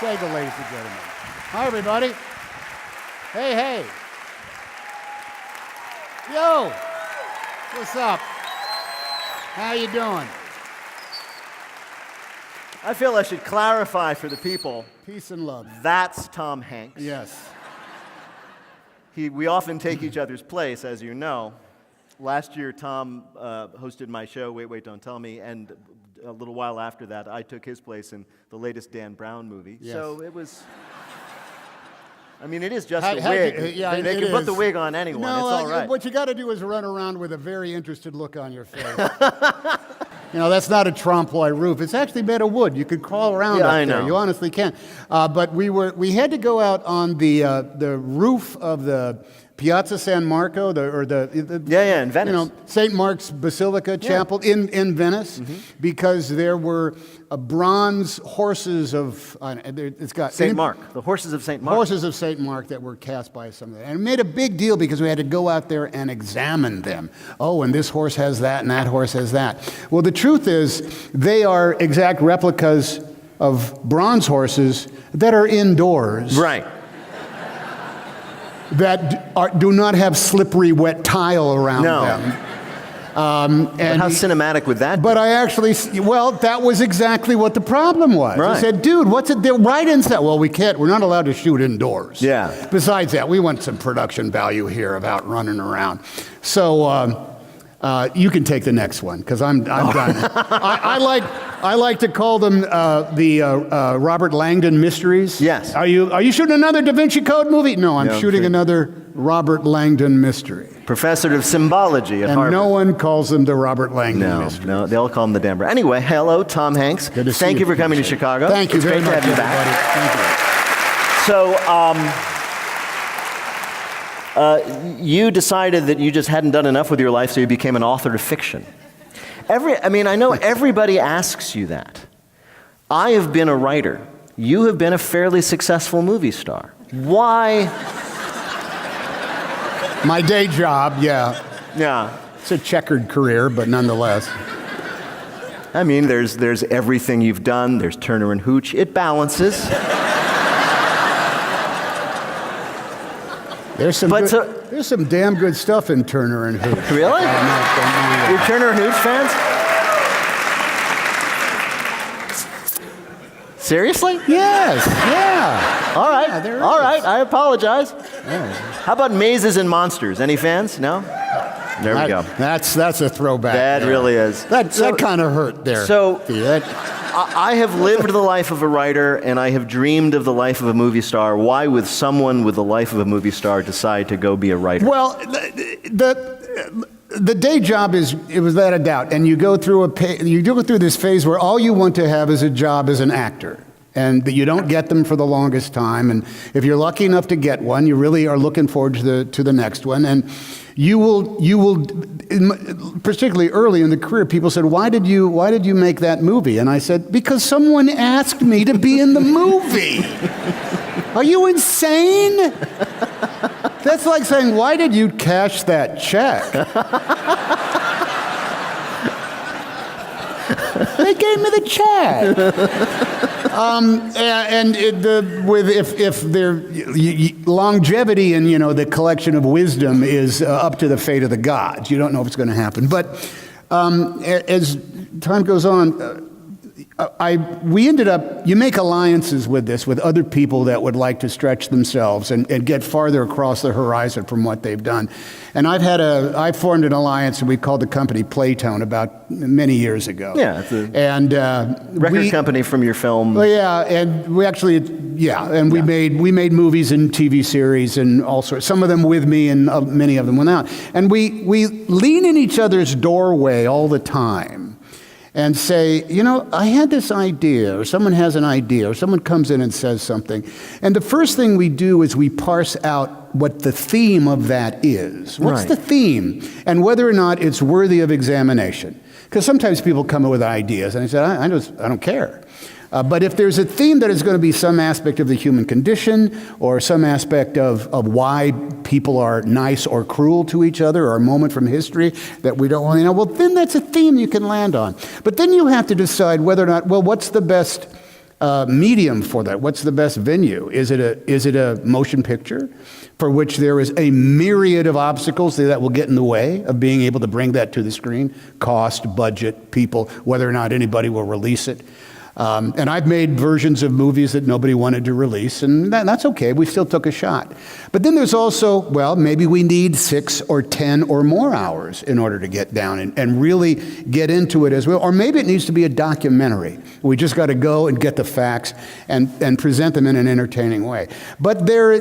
Say good, ladies and gentlemen. Hi, everybody. Hey, hey. Yo, what's up? How you doing? I feel I should clarify for the people. Peace and love. That's Tom Hanks. Yes. We often take each other's place, as you know. Last year, Tom hosted my show, Wait, Don't Tell Me, and a little while after that, I took his place in the latest Dan Brown movie. Yes. So it was... I mean, it is just a wig. Yeah, they can put the wig on anyone. No, it's all right. What you got to do is run around with a very interested look on your face. You know, that's not a trompe-l'oeil roof. It's actually made of wood. You could crawl around up I there. know. You honestly can. But we had to go out on the roof of the Piazza San Marco, in Venice. You know, St. Mark's Basilica Chapel in Venice, because there were bronze horses of it's got St. Mark, the horses of St. Mark. Horses of St. Mark that were cast by some of them. And it made a big deal because we had to go out there and examine them. Oh, and this horse has that, and that horse has that. Well, the truth is, they are exact replicas of bronze horses that are indoors. Right. That do not have slippery, wet tile around them. And how cinematic would that be? But that was exactly what the problem was. Right. I said, dude, what's it? They're right inside. Well, we're not allowed to shoot indoors. Yeah. Besides that, we want some production value here about running around. So you can take the next one, because I'm done. I like to call them the Robert Langdon mysteries. Yes. Are you shooting another Da Vinci Code movie? No, I'm shooting another Robert Langdon mystery. Professor of symbology at Harvard. And no one calls them the Robert Langdon mystery. No, they all call him the Dan Brown. Anyway, hello, Tom Hanks. Good to see Thank you for coming to Chicago. Thank you it's very great much, to have you everybody. Thank you. So, you decided that you just hadn't done enough with your life, so you became an author of fiction. I know everybody asks you that. I have been a writer. You have been a fairly successful movie star. Why? My day job, yeah. Yeah. It's a checkered career, but nonetheless. I mean, there's everything you've done. There's Turner and Hooch. It balances. There's some damn good stuff in Turner and Hooch. Really? You're Turner and Hooch fans? Seriously? Yes, yeah. All right, Yeah, all right. I apologize. How about Mazes and Monsters? Any fans? No? There we go. That's a throwback. That really is. That kind of hurt there. So, I have lived the life of a writer, and I have dreamed of the life of a movie star. Why would someone with the life of a movie star decide to go be a writer? Well, the day job was without a doubt, and you go through this phase where all you want to have is a job as an actor, and that you don't get them for the longest time. And if you're lucky enough to get one, you really are looking forward to the next one. And you will, particularly early in the career, people said, "Why did you make that movie?" And I said, "Because someone asked me to be in the movie." Are you insane? That's like saying, "Why did you cash that check?" They gave me the check. If their longevity and the collection of wisdom is up to the fate of the gods, you don't know if it's going to happen. But as time goes on, we ended up, you make alliances with other people that would like to stretch themselves and get farther across the horizon from what they've done. And I formed an alliance, and we called the company Playtone about many years ago. Yeah, it's a record company from your film. Well, yeah, and we made movies and TV series and all sorts. Some of them with me, and many of them without. And we lean in each other's doorway all the time and say, I had this idea, or someone has an idea, or someone comes in and says something. And the first thing we do is we parse out what the theme of that is. What's the theme? And whether or not it's worthy of examination. Because sometimes people come up with ideas, and I say, I don't care. But if there's a theme that is going to be some aspect of the human condition, or some aspect of why people are nice or cruel to each other, or a moment from history that we don't want to know, well, then that's a theme you can land on. But then you have to decide whether or not, what's the best medium for that? What's the best venue? Is it a motion picture for which there is a myriad of obstacles that will get in the way of being able to bring that to the screen? Cost, budget, people, whether or not anybody will release it. And I've made versions of movies that nobody wanted to release, and that's okay. We still took a shot. But then there's also, well, maybe we need 6 or 10 or more hours in order to get down and really get into it as well. Or maybe it needs to be a documentary. We just got to go and get the facts and present them in an entertaining way. But there's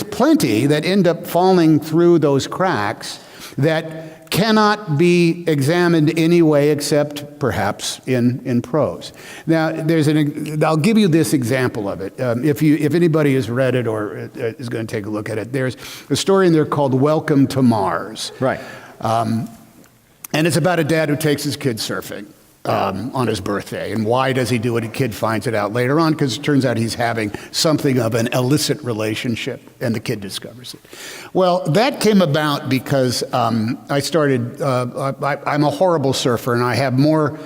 plenty that end up falling through those cracks that cannot be examined any way except perhaps in prose. Now, I'll give you this example of it. If anybody has read it or is going to take a look at it, there's a story in there called Welcome to Mars. Right. And it's about a dad who takes his kid surfing on his birthday. And why does he do it? A kid finds it out later on because it turns out he's having something of an illicit relationship, and the kid discovers it. Well, that came about because I started, I'm a horrible surfer, and I have more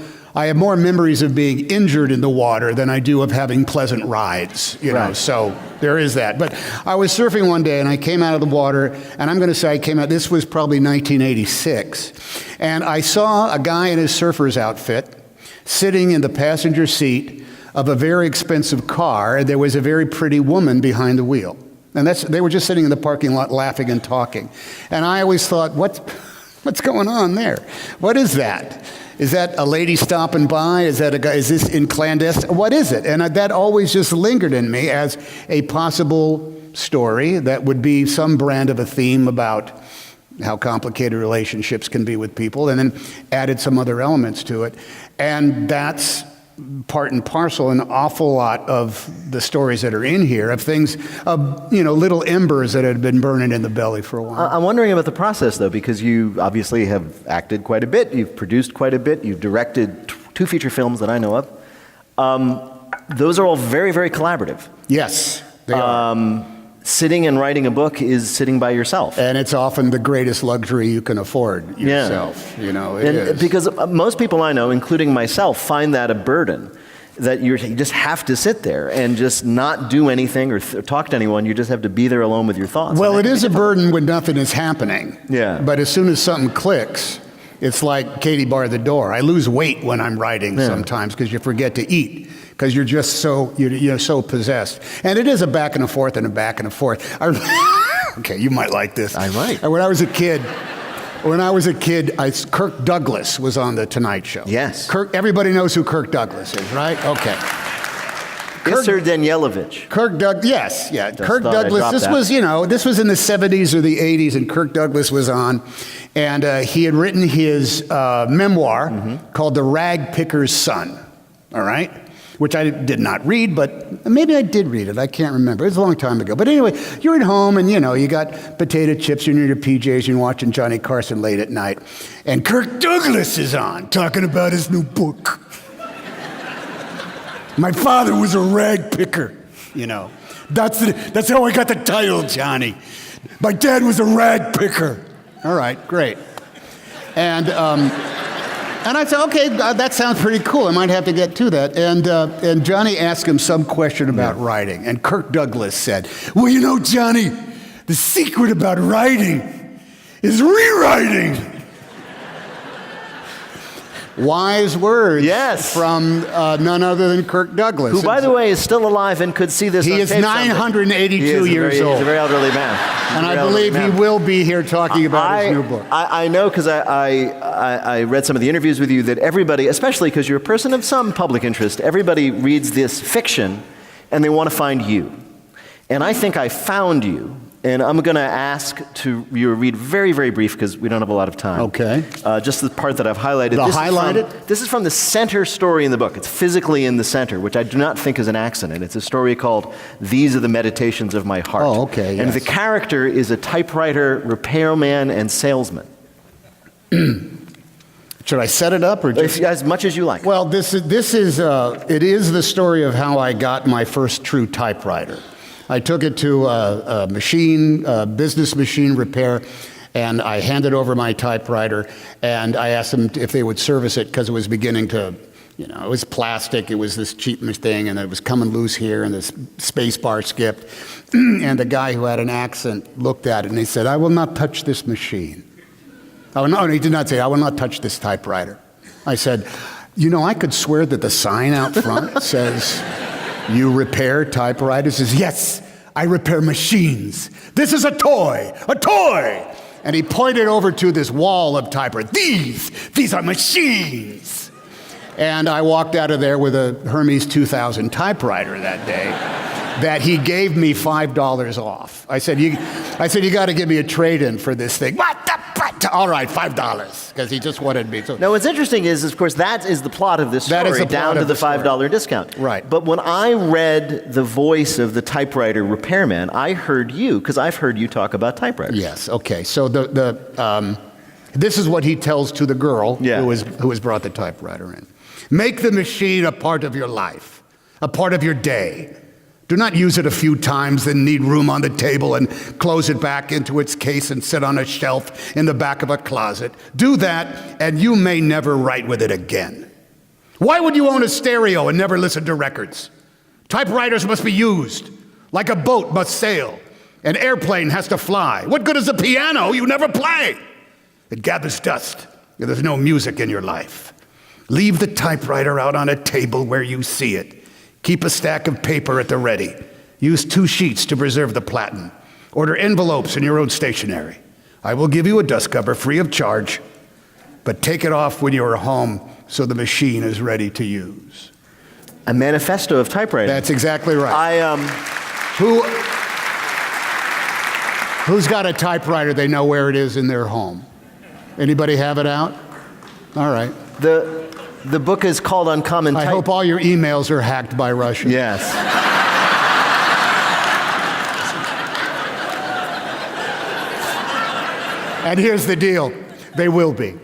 memories of being injured in the water than I do of having pleasant rides, you know, so there is that. But I was surfing one day and I came out of the water, and I'm going to say this was probably 1986, and I saw a guy in his surfer's outfit sitting in the passenger seat of a very expensive car, and there was a very pretty woman behind the wheel. And they were just sitting in the parking lot laughing and talking. And I always thought, what's going on there? What is that? Is that a lady stopping by? Is that a guy? Is this in clandestine? What is it? And that always just lingered in me as a possible story that would be some brand of a theme about how complicated relationships can be with people, and then added some other elements to it. And that's part and parcel an awful lot of the stories that are in here, of things, little embers that had been burning in the belly for a while. I'm wondering about the process, though, because you obviously have acted quite a bit, you've produced quite a bit, you've directed 2 feature films that I know of. Those are all very, very collaborative. Yes, they are. Sitting and writing a book is sitting by yourself. And it's often the greatest luxury you can afford yourself. Yeah. It is. Because most people I know, including myself, find that a burden. That you just have to sit there and just not do anything or talk to anyone. You just have to be there alone with your thoughts. Well, it is a burden when nothing is happening. Yeah. But as soon as something clicks, it's like Katie barred the door. I lose weight when I'm writing sometimes because you forget to eat, because you're just you're so possessed. And it is a back and a forth and a back and a forth. Okay, you might like this. I might. When I was a kid, Kirk Douglas was on The Tonight Show. Yes. Everybody knows who Kirk Douglas is, right? Okay. Mr. Danielovich. Yes. Kirk Douglas, this was in the 70s or the 80s, and Kirk Douglas was on, and he had written his memoir called The Rag Picker's Son, all right? Which I did not read, but maybe I did read it. I can't remember. It was a long time ago. But anyway, you're at home and, you got potato chips, you're in your PJs, and you're watching Johnny Carson late at night. And Kirk Douglas is on, talking about his new book. My father was a rag picker, That's how I got the title, Johnny. My dad was a rag picker. All right, great. And I said, okay, that sounds pretty cool. I might have to get to that. And Johnny asked him some question about writing. And Kirk Douglas said, well, Johnny, the secret about writing is rewriting. Wise words from none other than Kirk Douglas. Who, by the way, is still alive and could see this on tape. He is 982 years old. He's a very elderly man. And I believe he will be here talking about his new book. I know, because I read some of the interviews with you, that everybody, especially because you're a person of some public interest, everybody reads this fiction and they want to find you. And I think I found you. And I'm going to ask you to read very, very brief, because we don't have a lot of time. Okay. Just the part that I've highlighted. This is from the center story in the book. It's physically in the center, which I do not think is an accident. It's a story called These Are the Meditations of My Heart. Oh, okay, yes. And the character is a typewriter repairman and salesman. Should I set it up or just... As much as you like. Well, it is the story of how I got my first true typewriter. I took it to a business machine repair, and I handed over my typewriter, and I asked them if they would service it because it was beginning to You know, it was plastic. It was this cheap thing, and it was coming loose here, and this space bar skipped. And the guy who had an accent looked at it, and he said, "I will not touch this machine." Oh, no, he did not say, "I will not touch this typewriter." I said, "You know, I could swear that the sign out front says, 'You repair typewriters.'" He says, "Yes, I repair machines. This is a toy, a toy." And he pointed over to this wall of typewriters. These are machines. And I walked out of there with a Hermes 2000 typewriter that day that he gave me $5 off. I said, you got to give me a trade-in for this thing. What? All right, $5, because he just wanted me to. Now, what's interesting is, of course, that is the plot of this story, That is the plot down to of the the story. $5 discount. Right. But when I read the voice of the typewriter repairman, I heard you, because I've heard you talk about typewriters. Yes, okay. So this is what he tells to the girl who has brought the typewriter in. Make the machine a part of your life, a part of your day. Do not use it a few times, then need room on the table and close it back into its case and sit on a shelf in the back of a closet. Do that, and you may never write with it again. Why would you own a stereo and never listen to records? Typewriters must be used, like a boat must sail. An airplane has to fly. What good is a piano you never play? It gathers dust. There's no music in your life. Leave the typewriter out on a table where you see it. Keep a stack of paper at the ready. Use 2 sheets to preserve the platen. Order envelopes in your own stationery. I will give you a dust cover free of charge, but take it off when you are home so the machine is ready to use. A manifesto of typewriting. That's exactly right. Who's got a typewriter they know where it is in their home? Anybody have it out? All right. The book is called Uncommon Type. I hope all your emails are hacked by Russians. Yes. And here's the deal. They will be.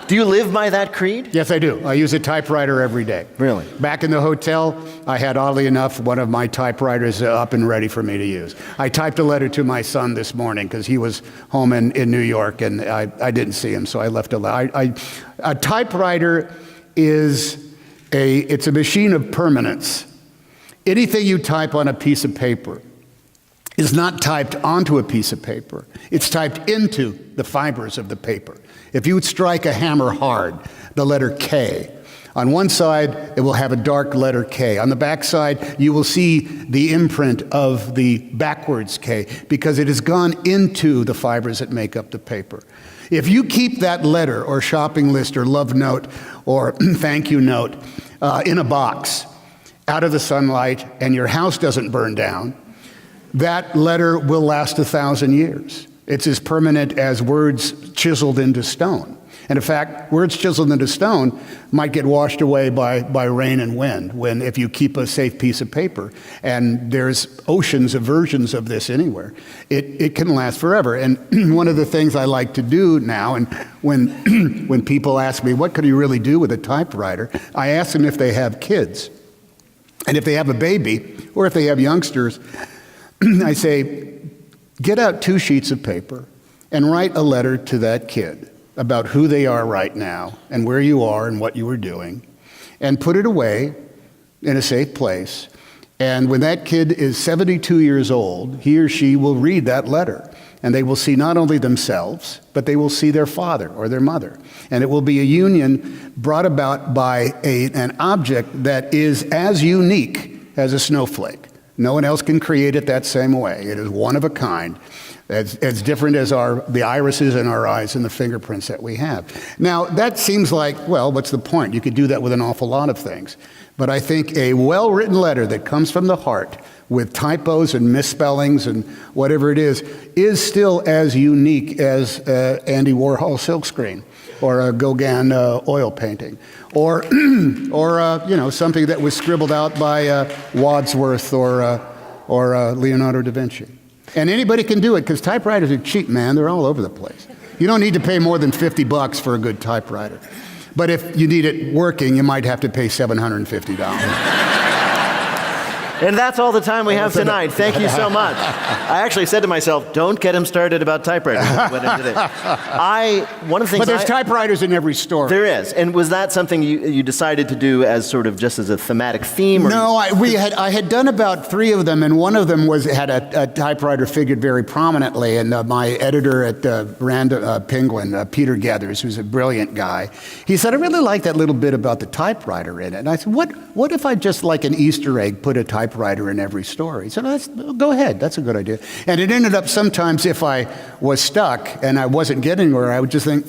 Do you live by that creed? Yes, I do. I use a typewriter every day. Really? Back in the hotel, I had, oddly enough, one of my typewriters up and ready for me to use. I typed a letter to my son this morning because he was home in New York, and I didn't see him, so I left a letter. A typewriter it's a machine of permanence. Anything you type on a piece of paper is not typed onto a piece of paper. It's typed into the fibers of the paper. If you would strike a hammer hard, the letter K, on one side, it will have a dark letter K. On the back side, you will see the imprint of the backwards K because it has gone into the fibers that make up the paper. If you keep that letter or shopping list or love note or thank you note in a box out of the sunlight and your house doesn't burn down, that letter will last 1,000 years. It's as permanent as words chiseled into stone. And in fact, words chiseled into stone might get washed away by rain and wind if you keep a safe piece of paper. And there's oceans of versions of this anywhere. It can last forever. And one of the things I like to do now, and when people ask me, what could you really do with a typewriter? I ask them if they have kids. And if they have a baby, or if they have youngsters, I say, get out 2 sheets of paper and write a letter to that kid about who they are right now and where you are and what you are doing, and put it away in a safe place. And when that kid is 72 years old, he or she will read that letter, and they will see not only themselves, but they will see their father or their mother. And it will be a union brought about by an object that is as unique as a snowflake. No one else can create it that same way. It is one of a kind, as different as the irises in our eyes and the fingerprints that we have. Now, that seems like, well, what's the point? You could do that with an awful lot of things. But I think a well-written letter that comes from the heart with typos and misspellings and whatever it is still as unique as Andy Warhol silkscreen or a Gauguin oil painting, or something that was scribbled out by Wadsworth or Leonardo da Vinci. And anybody can do it because typewriters are cheap, man. They're all over the place. You don't need to pay more than $50 for a good typewriter. But if you need it working, you might have to pay $750. And that's all the time we have tonight. Thank you so much. I actually said to myself, don't get him started about typewriters. One of the things But there's typewriters in every story. There is. And was that something you decided to do as sort of just as a thematic theme? Or No, I had done about 3 of them, and one of them had a typewriter figured very prominently. And my editor at Penguin, Peter Gathers, who's a brilliant guy, he said, I really like that little bit about the typewriter in it. And I said, what if I just like an Easter egg put a typewriter in every story? He said, go ahead, that's a good idea. And it ended up sometimes if I was stuck and I wasn't getting anywhere, I would just think,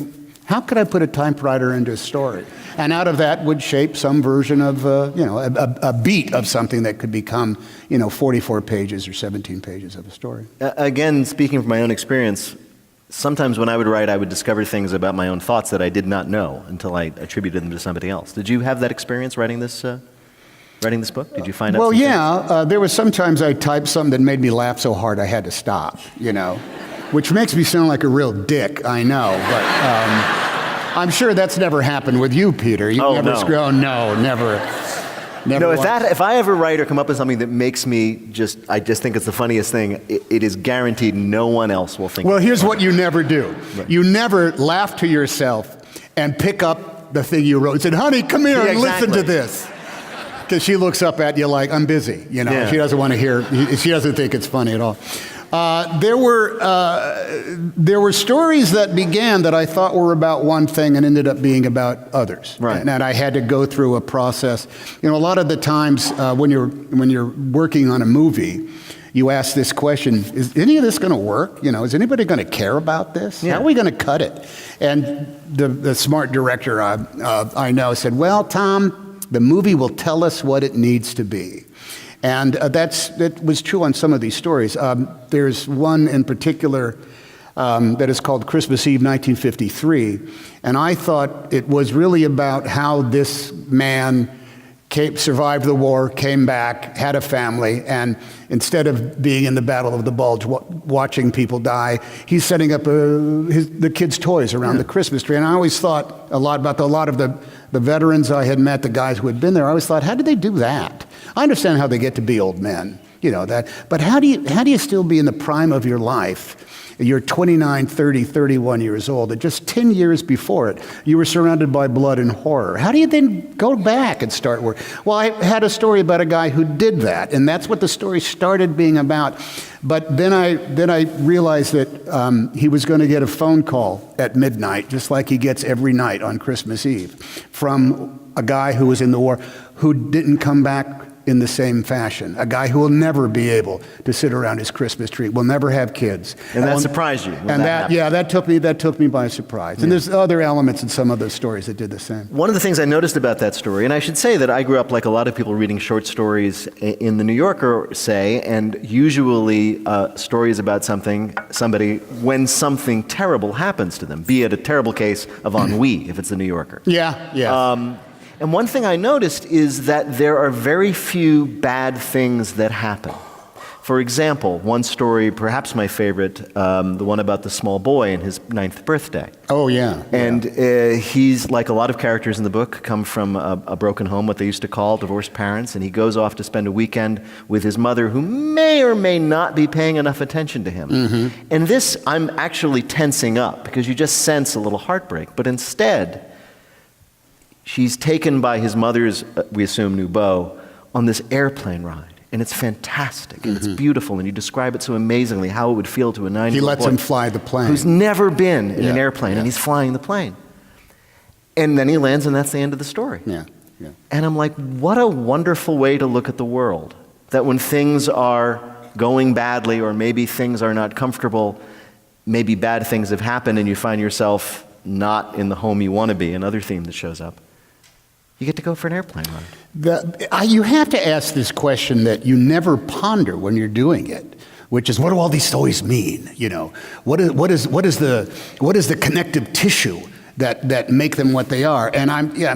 how could I put a typewriter into a story? And out of that would shape some version of, a beat of something that could become, 44 pages or 17 pages of a story. Again, speaking from my own experience, sometimes when I would write, I would discover things about my own thoughts that I did not know until I attributed them to somebody else. Did you have that experience writing this book? Did you find out? Well, yeah. There was sometimes I typed something that made me laugh so hard I had to stop, which makes me sound like a real dick, I know. But I'm sure that's never happened with you, Peter. No. No, never. No, if I ever write or come up with something that makes me I just think it's the funniest thing, it is guaranteed no one else will think. Well, here's what you never do. Right. You never laugh to yourself and pick up the thing you wrote and said, honey, come here and listen to this. Because she looks up at you like, I'm busy. She doesn't want to hear, she doesn't think it's funny at all. There were stories that began that I thought were about one thing and ended up being about others. Right. And I had to go through a process. A lot of the times when you're working on a movie, you ask this question, is any of this going to work? Is anybody going to care about this? Yeah. How are we going to cut it? And the smart director I know said, well, Tom, the movie will tell us what it needs to be. And that was true on some of these stories. There's one in particular that is called Christmas Eve 1953. And I thought it was really about how this man survived the war, came back, had a family, and instead of being in the Battle of the Bulge watching people die, he's setting up the kids' toys around the Christmas tree. And I always thought a lot about a lot of the veterans I had met, the guys who had been there. I always thought, how did they do that? I understand how they get to be old men, but how do you still be in the prime of your life? You're 29, 30, 31 years old, and just 10 years before it, you were surrounded by blood and horror. How do you then go back and start work? Well, I had a story about a guy who did that, and that's what the story started being about. But then I realized that he was going to get a phone call at midnight, just like he gets every night on Christmas Eve, from a guy who was in the war who didn't come back in the same fashion. A guy who will never be able to sit around his Christmas tree, will never have kids. And that surprised you? That took me by surprise. Yeah. And there's other elements in some of those stories that did the same. One of the things I noticed about that story, and I should say that I grew up like a lot of people reading short stories in the New Yorker, and usually stories about somebody when something terrible happens to them, be it a terrible case of ennui, if it's the New Yorker. Yeah. And one thing I noticed is that there are very few bad things that happen. For example, one story, perhaps my favorite, the one about the small boy and his 9th birthday. Oh, yeah. And he's, like a lot of characters in the book, come from a broken home, what they used to call divorced parents, and he goes off to spend a weekend with his mother, who may or may not be paying enough attention to him. Mm-hmm. And this, I'm actually tensing up, because you just sense a little heartbreak. But instead, she's taken by his mother's, we assume, new beau, on this airplane ride. And it's fantastic, and it's beautiful, and you describe it so amazingly, how it would feel to a 9-year-old boy. He lets him fly the plane. Who's never been in an airplane, and he's flying the plane. And then he lands, and that's the end of the story. Yeah. And I'm like, what a wonderful way to look at the world. That when things are going badly, or maybe things are not comfortable, maybe bad things have happened, and you find yourself not in the home you want to be, another theme that shows up. You get to go for an airplane ride. You have to ask this question that you never ponder when you're doing it, which is, what do all these stories mean? What is the connective tissue that make them what they are? And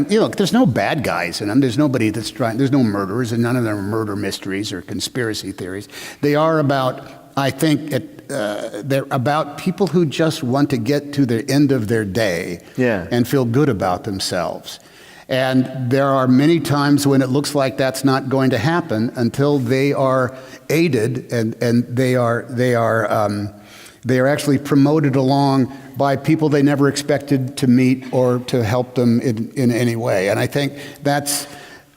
there's no bad guys in them. There's nobody that's trying. There's no murderers, and none of them are murder mysteries or conspiracy theories. They are about, I think, they're about people who just want to get to the end of their day and feel good about themselves. And there are many times when it looks like that's not going to happen until they are aided and they are actually promoted along by people they never expected to meet or to help them in any way. And I think that's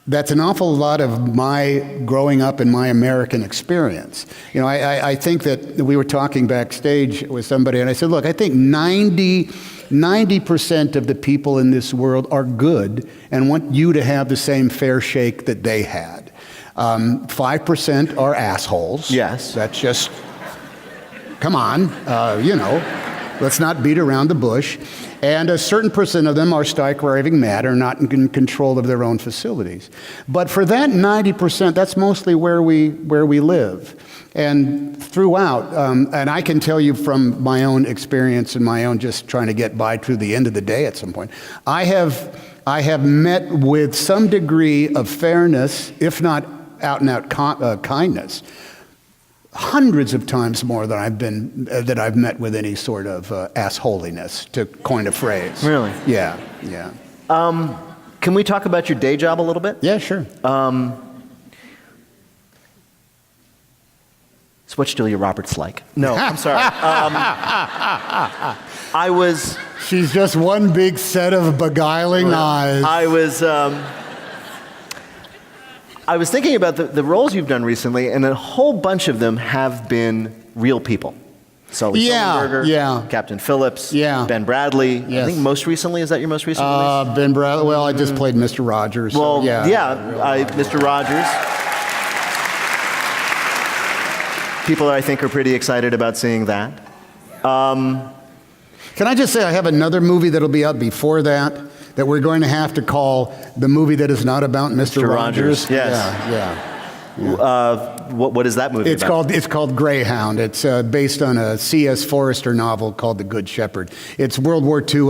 an awful lot of my growing up in my American experience. You know, I think that we were talking backstage with somebody, and I said, look, I think 90% of the people in this world are good and want you to have the same fair shake that they had. 5% are assholes. Yes. That's just, come on, you know, let's not beat around the bush. And a certain percent of them are raving mad or not in control of their own facilities. But for that 90%, that's mostly where we live. And throughout, and I can tell you from my own experience and my own just trying to get by to the end of the day at some point, I have met with some degree of fairness, if not out-and-out kindness, hundreds of times more than I've met with any sort of assholiness, to coin a phrase. Really? Yeah. Can we talk about your day job a little bit? Yeah, sure. It's what Julia Roberts like. No, I'm sorry. She's just one big set of beguiling eyes. I was thinking about the roles you've done recently, and a whole bunch of them have been real people. Sully Sullenberger, Captain Phillips, Ben Bradley. Yes. I think most recently, is that your most recent release? Ben Bradley, well, I just played Mr. Rogers. Well, so Mr. Rogers. People, I think, are pretty excited about seeing that. Can I just say I have another movie that'll be out before that we're going to have to call the movie that is not about Mr. Rogers. Yes. What is that movie about? It's called Greyhound. It's based on a C.S. Forester novel called The Good Shepherd. It's World War II,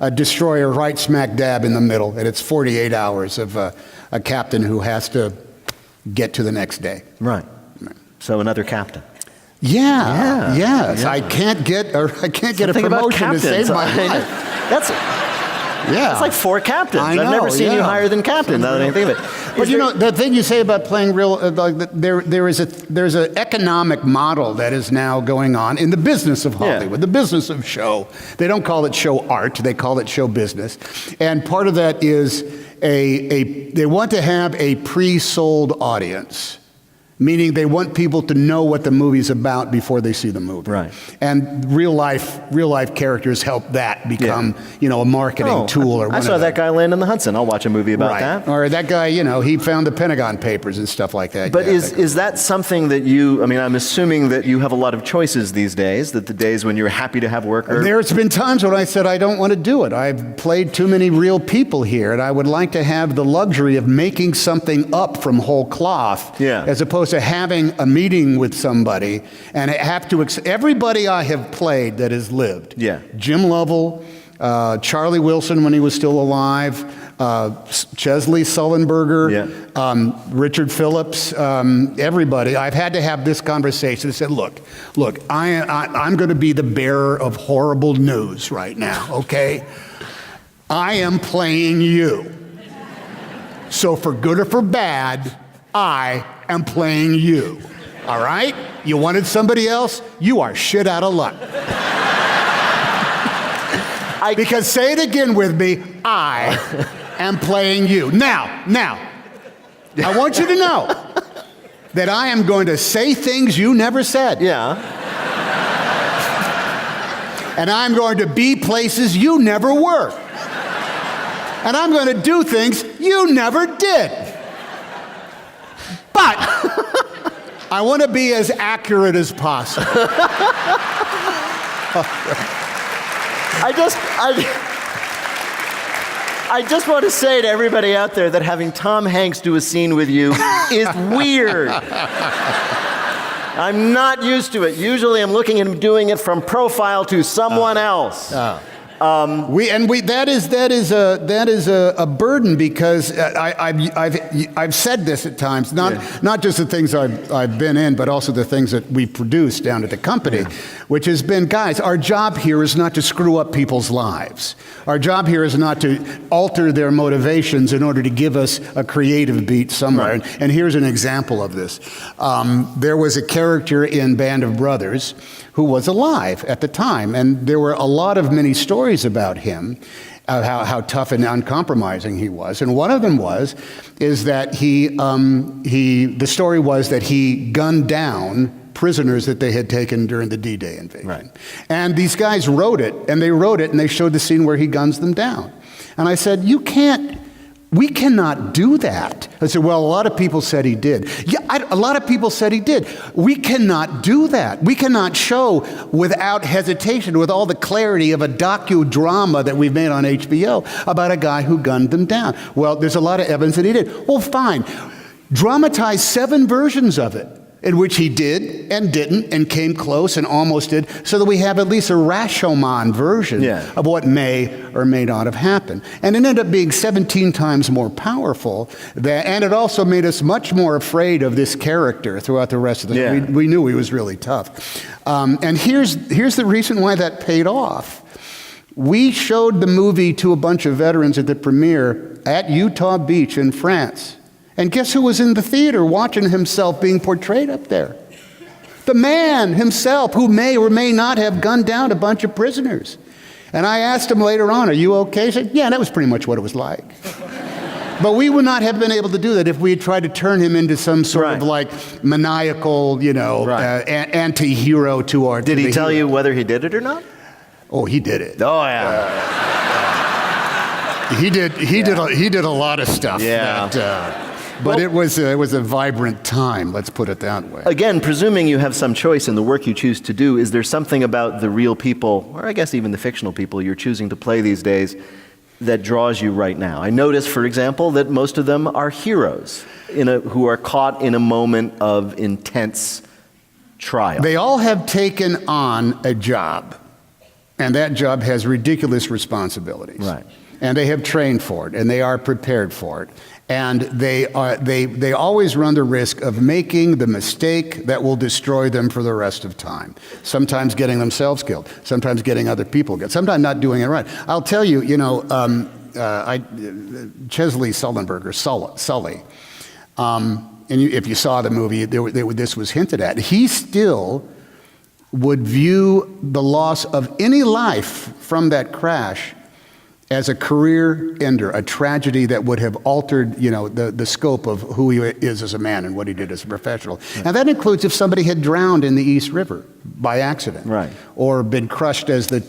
a destroyer right smack dab in the middle, and it's 48 hours of a captain who has to get to the next day. Right. So another captain. Yes. I can't get a promotion to save my life. That's like 4 captains. I know, I've never seen you higher than captain. Now that I think of it. But you know, the thing you say about playing real, there's an economic model that is now going on in the business of Hollywood, the business of show. They don't call it show art; they call it show business. And part of that is they want to have a pre-sold audience. Meaning they want people to know what the movie's about before they see the movie. Right. And real life characters help that become, a marketing tool or I saw that guy land in the Hudson. I'll watch a movie about that. Or that guy, he found the Pentagon Papers and stuff like that. But is that something that I'm assuming that you have a lot of choices these days, that the days when you're happy to have work are... There's been times when I said, I don't want to do it. I've played too many real people here, and I would like to have the luxury of making something up from whole cloth, as opposed to having a meeting with somebody and have to everybody I have played that has lived. Jim Lovell, Charlie Wilson when he was still alive, Chesley Sullenberger, Richard Phillips, everybody. I've had to have this conversation. I said, look, I'm going to be the bearer of horrible news right now, okay? I am playing you. So for good or for bad, I am playing you. All right? You wanted somebody else? You are shit out of luck. Because say it again with me, I am playing you. Now, I want you to know that I am going to say things you never said. And I'm going to be places you never were. And I'm going to do things you never did. But I want to be as accurate as possible. I just want to say to everybody out there that having Tom Hanks do a scene with you is weird. I'm not used to it. Usually I'm looking at him doing it from profile to someone else. That is a burden, because I've said this at times, not just the things I've been in, but also the things that we produce down at the company, which has been, guys, our job here is not to screw up people's lives. Our job here is not to alter their motivations in order to give us a creative beat somewhere. Right. And here's an example of this. There was a character in Band of Brothers who was alive at the time, and there were many stories about him, how tough and uncompromising he was. And one of them is that the story was that he gunned down prisoners that they had taken during the D-Day invasion. Right. And these guys wrote it, and they showed the scene where he guns them down. And I said, we cannot do that. I said, well, a lot of people said he did. Yeah, a lot of people said he did. We cannot do that. We cannot show without hesitation, with all the clarity of a docudrama that we've made on HBO about a guy who gunned them down. Well, there's a lot of evidence that he did. Well, fine. Dramatize 7 versions of it, in which he did and didn't and came close and almost did, so that we have at least a Rashomon version of what may or may not have happened. And it ended up being 17 times more powerful, and it also made us much more afraid of this character throughout the rest of the we knew he was really tough. And here's the reason why that paid off. We showed the movie to a bunch of veterans at the premiere at Utah Beach in France. And guess who was in the theater watching himself being portrayed up there? The man himself, who may or may not have gunned down a bunch of prisoners. And I asked him later on, are you okay? He said, yeah, that was pretty much what it was like. But we would not have been able to do that if we had tried to turn him into some sort of like maniacal, anti-hero to our... Did he tell you whether he did it or not? Oh, he did it. Oh, yeah. He did a lot of stuff. Yeah. But it was a vibrant time, let's put it that way. Again, presuming you have some choice in the work you choose to do, is there something about the real people, or I guess even the fictional people you're choosing to play these days, that draws you right now? I notice, for example, that most of them are heroes who are caught in a moment of intense trial. They all have taken on a job, and that job has ridiculous responsibilities. Right. And they have trained for it, and they are prepared for it. And they always run the risk of making the mistake that will destroy them for the rest of time. Sometimes getting themselves killed, sometimes getting other people killed, sometimes not doing it right. I'll tell you, Chesley Sullenberger, Sully, and if you saw the movie, this was hinted at. He still would view the loss of any life from that crash as a career ender, a tragedy that would have altered, the scope of who he is as a man and what he did as a professional. Right. And that includes if somebody had drowned in the East River by accident, right, or been crushed as the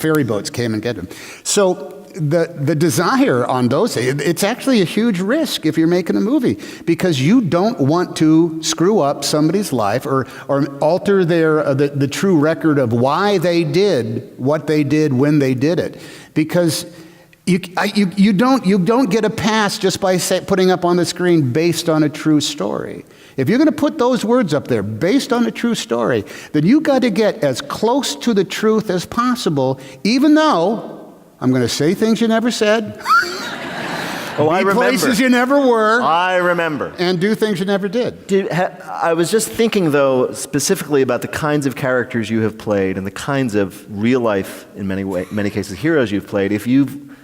ferry boats came and get them. So the desire on those, it's actually a huge risk if you're making a movie, because you don't want to screw up somebody's life or alter the true record of why they did what they did when they did it. Because you don't get a pass just by putting up on the screen based on a true story. If you're going to put those words up there, based on a true story, then you got to get as close to the truth as possible, even though I'm going to say things you never said. Oh, I remember. Places you never were. I remember. And do things you never did. I was just thinking, though, specifically about the kinds of characters you have played and the kinds of real life, in many cases, heroes you've played. If you've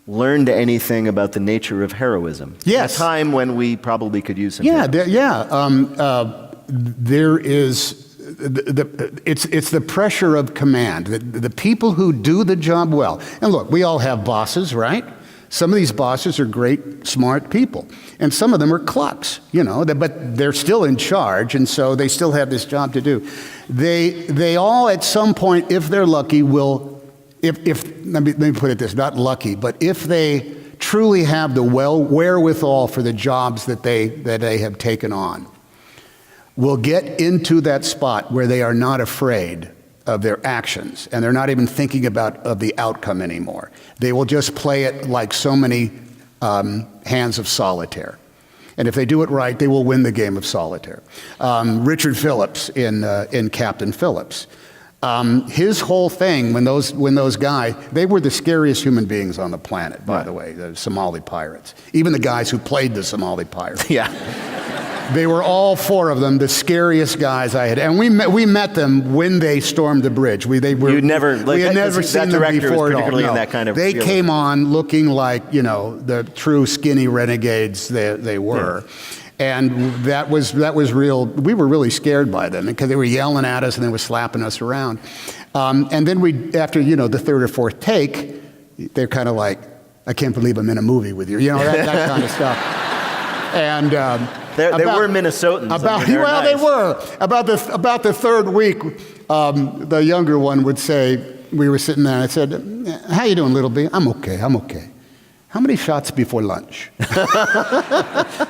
learned anything about the nature of heroism. Yes. In a time when we probably could use some. There is. It's the pressure of command. The people who do the job well. And look, we all have bosses, right? Some of these bosses are great, smart people. And some of them are clucks, but they're still in charge, and so they still have this job to do. They all, at some point, if they're lucky, will, let me put it this, not lucky, but if they truly have the wherewithal for the jobs that they have taken on, will get into that spot where they are not afraid of their actions, and they're not even thinking of the outcome anymore. They will just play it like so many hands of solitaire. And if they do it right, they will win the game of solitaire. Richard Phillips in Captain Phillips. His whole thing, when those guys, they were the scariest human beings on the planet, by the way, the Somali pirates. Even the guys who played the Somali pirates. Yeah. They were all four of them the scariest guys I had, and we met them when they stormed the bridge. We had never seen them before at all. Particularly in that kind of they field. came on looking like the true skinny renegades they were. Yeah. And that was real. We were really scared by them because they were yelling at us and they were slapping us around. And then after the third or fourth take, they're kind of like, I can't believe I'm in a movie with you, that kind of stuff. And they were Minnesotans. They were. About the third week, the younger one would say, we were sitting there, and I said, "How you doing, little B?" I'm okay. How many shots before lunch?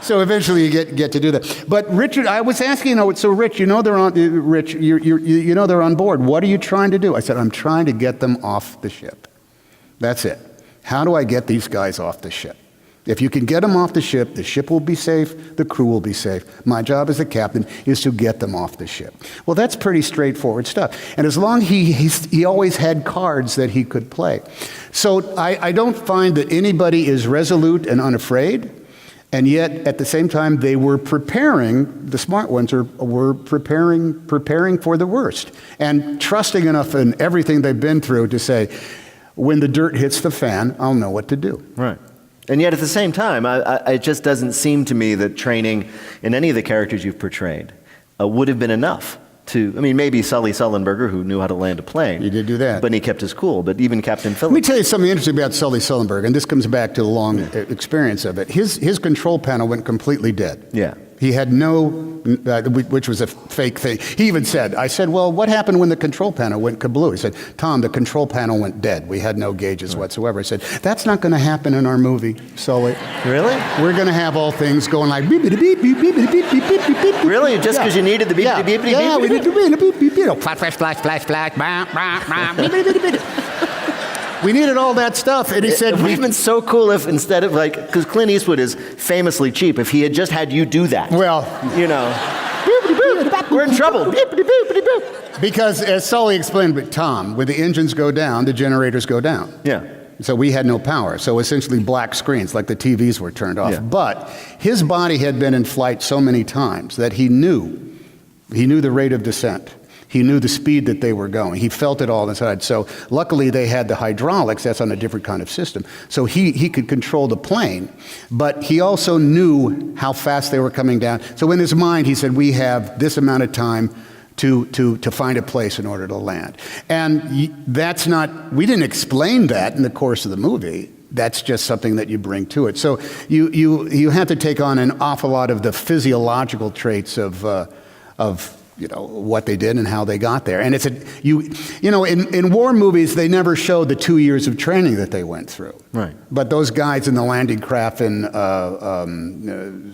So eventually you get to do that. But Richard, I was asking, so Rich, they're on. Rich, they're on board. What are you trying to do? I said, I'm trying to get them off the ship. That's it. How do I get these guys off the ship? If you can get them off the ship will be safe, the crew will be safe. My job as a captain is to get them off the ship. Well, that's pretty straightforward stuff. And as long he always had cards that he could play. So I don't find that anybody is resolute and unafraid, and yet at the same time they were preparing, the smart ones were preparing for the worst, and trusting enough in everything they've been through to say, when the dirt hits the fan, I'll know what to do. Right. And yet at the same time, it just doesn't seem to me that training in any of the characters you've portrayed would have been enough to, maybe Sully Sullenberger, who knew how to land a plane. He did do that. But he kept his cool. But even Captain Phillips. Let me tell you something interesting about Sully Sullenberger, and this comes back to the long experience of it. His control panel went completely dead. Yeah. He had no, which was a fake thing. He even said, I said, well, what happened when the control panel went kablooey? He said, Tom, the control panel went dead. We had no gauges whatsoever. I said, that's not going to happen in our movie, Sully. Really? We're going to have all things going like beep, beep, beep, beep, beep, beep, beep, beep, beep, beep. Really? Just because you needed the beep, beep, beep, beep, beep? Yeah, we need the beep, beep, beep, beep, flash, flash, flash, flash, flash, bam, bam, bam, beep, beep, beep, beep. We needed all that stuff, and he said... It would have been so cool if instead of because Clint Eastwood is famously cheap, if he had just had you do that. Well... we're in trouble. Because as Sully explained with Tom, when the engines go down, the generators go down. Yeah. So we had no power. So essentially black screens, like the TVs were turned off. Yeah. But his body had been in flight so many times that he knew the rate of descent. He knew the speed that they were going. He felt it all inside. So luckily they had the hydraulics. That's on a different kind of system. So he could control the plane, but he also knew how fast they were coming down. So in his mind, he said, we have this amount of time to find a place in order to land. And that's not, we didn't explain that in the course of the movie. That's just something that you bring to it. So you have to take on an awful lot of the physiological traits of what they did and how they got there. And in war movies, they never show the 2 years of training that they went through. Right. But those guys in the landing craft in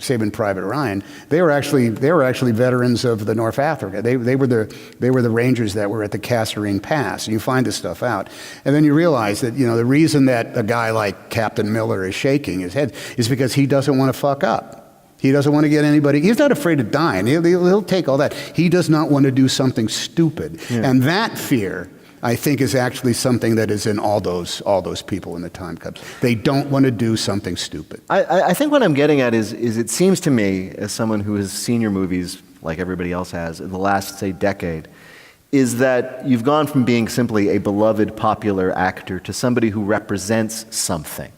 Saving Private Ryan, they were actually veterans of the North Africa. They were the Rangers that were at the Kasserine Pass. And you find this stuff out, and then you realize that the reason that a guy like Captain Miller is shaking his head is because he doesn't want to fuck up. He doesn't want to get anybody. He's not afraid of dying. He'll take all that. He does not want to do something stupid. Yeah. And that fear, I think, is actually something that is in all those people when the time comes. They don't want to do something stupid. I think what I'm getting at is it seems to me, as someone who has seen your movies like everybody else has in the last, say, decade, is that you've gone from being simply a beloved, popular actor to somebody who represents something.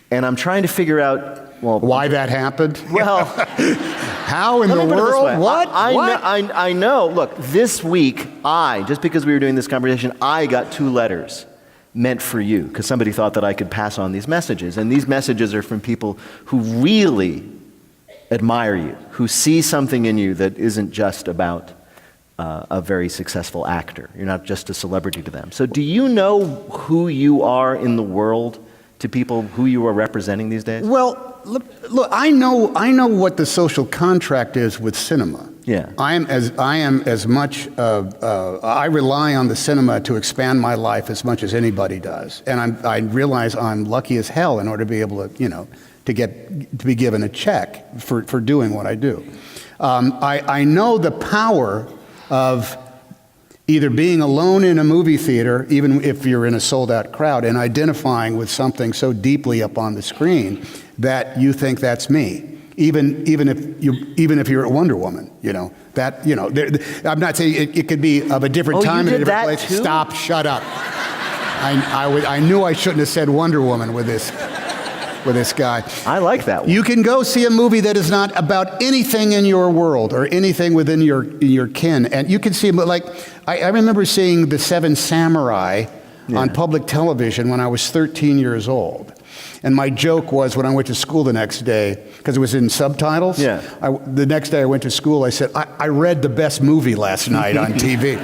And I'm trying to figure out, why that happened? Well, how in the world? What? I know. Look, this week, just because we were doing this conversation, I got 2 letters meant for you because somebody thought that I could pass on these messages. And these messages are from people who really admire you, who see something in you that isn't just about a very successful actor. You're not just a celebrity to them. So do you know who you are in the world to people who you are representing these days? Well, look, I know what the social contract is with cinema. Yeah. I rely on the cinema to expand my life as much as anybody does, and I realize I'm lucky as hell in order to be able to to be given a check for doing what I do. I know the power of either being alone in a movie theater, even if you're in a sold-out crowd, and identifying with something so deeply up on the screen that you think that's me, even if you're a Wonder Woman, I'm not saying it could be of a different time you and a did different that place. too? Stop! Shut up! I knew I shouldn't have said Wonder Woman with this guy. I like that one. You can go see a movie that is not about anything in your world or anything within your kin. And you can see, like, I remember seeing The Seven Samurai on public television when I was 13 years old. And my joke was when I went to school the next day, because it was in subtitles, the next day I went to school, I said, I read the best movie last night on TV.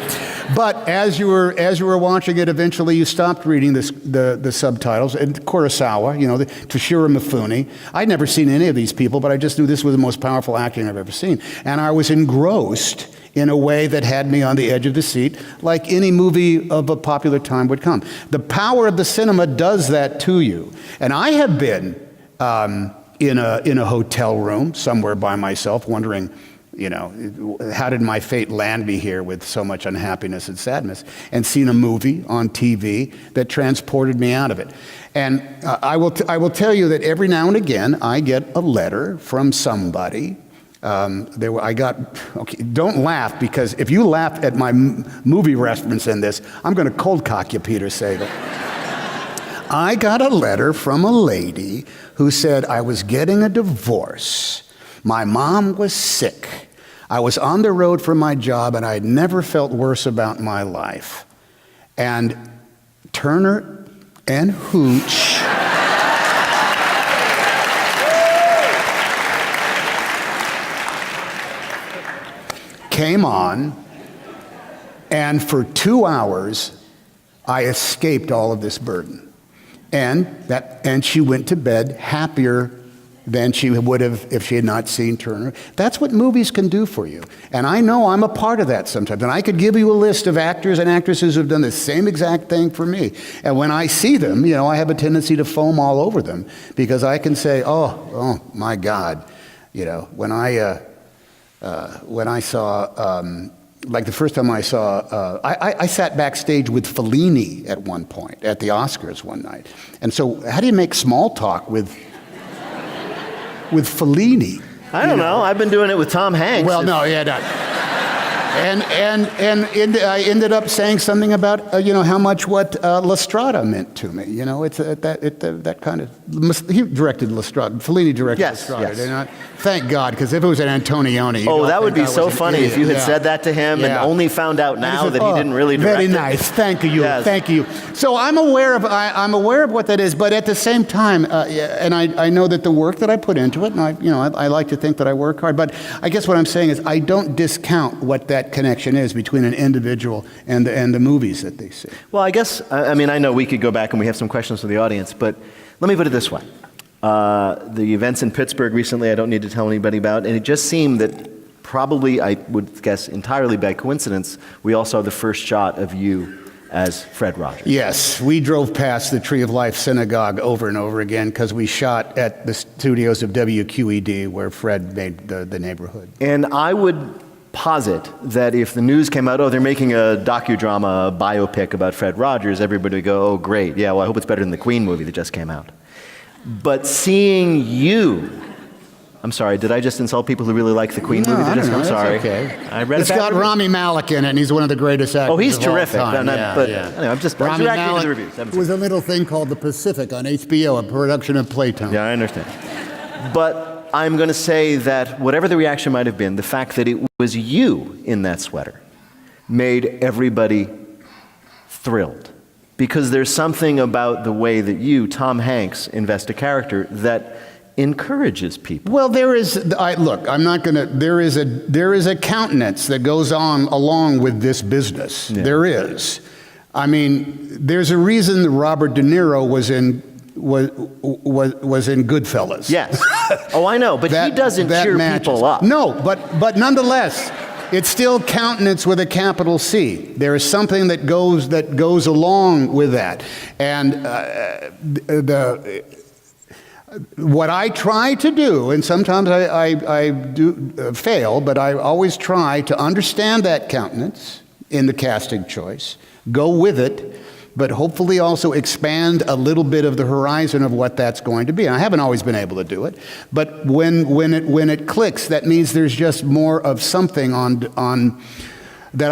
But as you were watching it, eventually you stopped reading the subtitles. And Kurosawa, Toshiro Mifune. I'd never seen any of these people, but I just knew this was the most powerful acting I've ever seen. And I was engrossed in a way that had me on the edge of the seat, like any movie of a popular time would come. The power of the cinema does that to you. And I have been in a hotel room somewhere by myself, wondering, how did my fate land me here with so much unhappiness and sadness, and seen a movie on TV that transported me out of it. And I will tell you that every now and again I get a letter from somebody. Don't laugh, because if you laugh at my movie reference in this, I'm going to cold cock you, Peter Sagal. I got a letter from a lady who said, I was getting a divorce. My mom was sick. I was on the road for my job, and I had never felt worse about my life. And Turner and Hooch came on, and for 2 hours, I escaped all of this burden. And she went to bed happier than she would have if she had not seen Turner. That's what movies can do for you. And I know I'm a part of that sometimes. And I could give you a list of actors and actresses who've done the same exact thing for me. And when I see them, I have a tendency to foam all over them, because I can say, oh my God. When I saw, like the first time I saw, I sat backstage with Fellini at one point, at the Oscars one night. And so how do you make small talk with Fellini? I don't know. I've been doing it with Tom Hanks. Well, no, yeah, no. And I ended up saying something about how much what La Strada meant to me. It's that kind of. He directed La Strada. Fellini directed La Strada. Yes. Thank God, because if it was an Antonioni, that would be so funny if you had said that to him and only found out now that he didn't really direct very it. nice. Thank you. Yes. Thank you. So I'm aware of what that is, but at the same time, and I know that the work that I put into it, and I like to think that I work hard. But I guess what I'm saying is I don't discount what that connection is between an individual and the movies that they see. Well, I guess I know we could go back and we have some questions from the audience, but let me put it this way. The events in Pittsburgh recently, I don't need to tell anybody about, and it just seemed that probably, I would guess entirely by coincidence, we all saw the first shot of you as Fred Rogers. Yes, we drove past the Tree of Life Synagogue over and over again because we shot at the studios of WQED where Fred made the neighborhood. And I would posit that if the news came out, they're making a docudrama, a biopic about Fred Rogers, everybody would go, oh, great, yeah, well, I hope it's better than the Queen movie that just came out. But seeing you, I'm sorry, did I just insult people who really like the Queen movie that just came out? I'm sorry. Okay. I read it's got Rami Malek in it, and he's one of the greatest actors. Oh, he's of all terrific. time. Anyway, I'm just reacting to the reviews. It was a little thing called The Pacific on HBO, a production of Playtone. Yeah, I understand. But I'm going to say that whatever the reaction might have been, the fact that it was you in that sweater made everybody thrilled. Because there's something about the way that you, Tom Hanks, invest a character that encourages people. Well, there is a countenance that goes on along with this business. Yeah. There is. I mean, there's a reason Robert De Niro was in Goodfellas. Yes. Oh, I know, but he doesn't cheer people up. No, but nonetheless, it's still countenance with a capital C. There is something that goes along with that, and what I try to do, and sometimes I do fail, but I always try to understand that countenance in the casting choice. Go with it, but hopefully also expand a little bit of the horizon of what that's going to be. And I haven't always been able to do it, but when it clicks, that means there's just more of something on that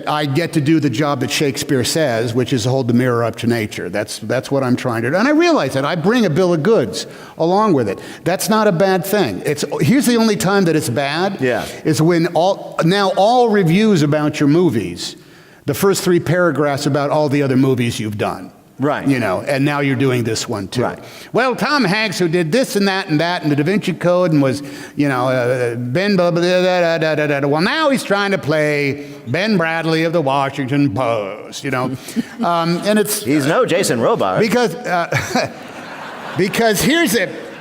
I get to do the job that Shakespeare says, which is hold the mirror up to nature. That's what I'm trying to do. And I realize that I bring a bill of goods along with it. That's not a bad thing. Here's the only time that it's bad, is when all reviews about your movies, the first 3 paragraphs about all the other movies you've done. Right. And now you're doing this one too. Right. Well, Tom Hanks, who did this and that and that, and the Da Vinci Code, and was, Ben blah, blah, blah, blah, blah, blah. Well, now he's trying to play Ben Bradley of the Washington Post, and he's no Jason Robards. Because here's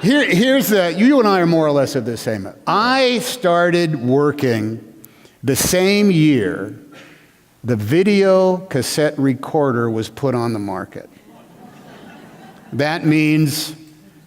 you and I are more or less of the same. I started working the same year the video cassette recorder was put on the market. That means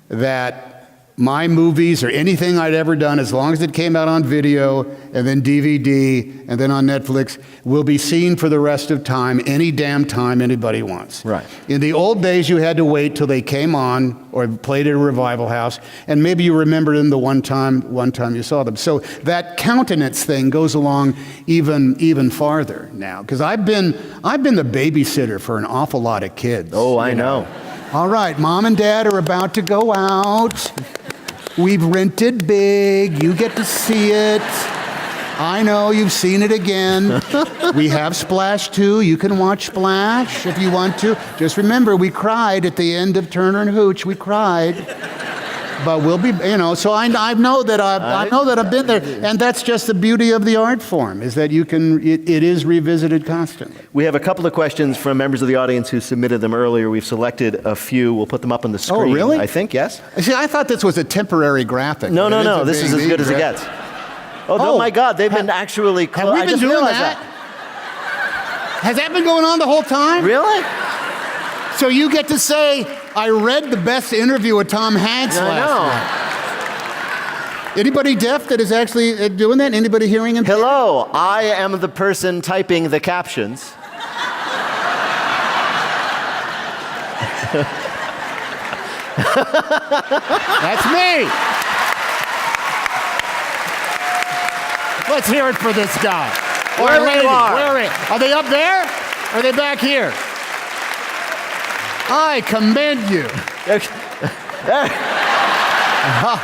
that my movies or anything I'd ever done, as long as it came out on video and then DVD and then on Netflix, will be seen for the rest of time, any damn time anybody wants. Right. In the old days, you had to wait till they came on or played at a revival house, and maybe you remember them the one time you saw them. So that countenance thing goes along even farther now, because I've been the babysitter for an awful lot of kids. Oh, I know. All right, Mom and Dad are about to go out. We've rented big. You get to see it. I know, you've seen it again. We have Splash 2. You can watch Splash if you want to. Just remember, we cried at the end of Turner and Hooch. We cried. But we'll be, so I know that I've been there. And that's just the beauty of the art form, is that it is revisited constantly. We have a couple of questions from members of the audience who submitted them earlier. We've selected a few. We'll put them up on the screen. Oh, really? I think, yes. See, I thought this was a temporary graphic. No. This is as good as it gets. Oh, my God. They've been actually close. Have we been doing that? Has that been going on the whole time? Really? So you get to say, I read the best interview with Tom Hanks last night. Anybody deaf that is actually doing that? Anybody hearing him? Hello, I am the person typing the captions. That's me. Let's hear it for this guy. Wherever you are. Are they up there? Or are they back here? I commend you.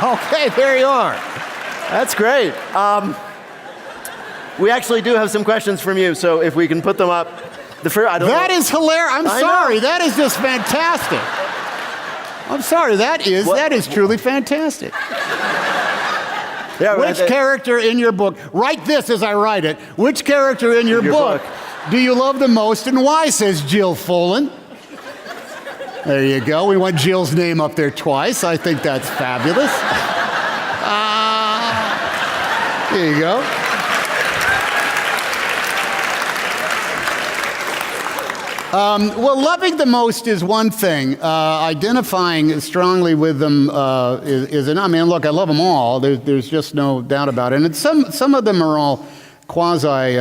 Okay, there you are. That's great. We actually do have some questions from you, so if we can put them up. That is hilarious. I'm sorry. That is just fantastic. I'm sorry. That is truly fantastic. Yeah, which character in your book, write this as I write it, which character in your book do you love the most and why, says Jill Folan. There you go. We want Jill's name up there twice. I think that's fabulous. There you go. Well, loving the most is one thing. Identifying strongly with them is another. I mean, look, I love them all. There's just no doubt about it. And some of them are all quasi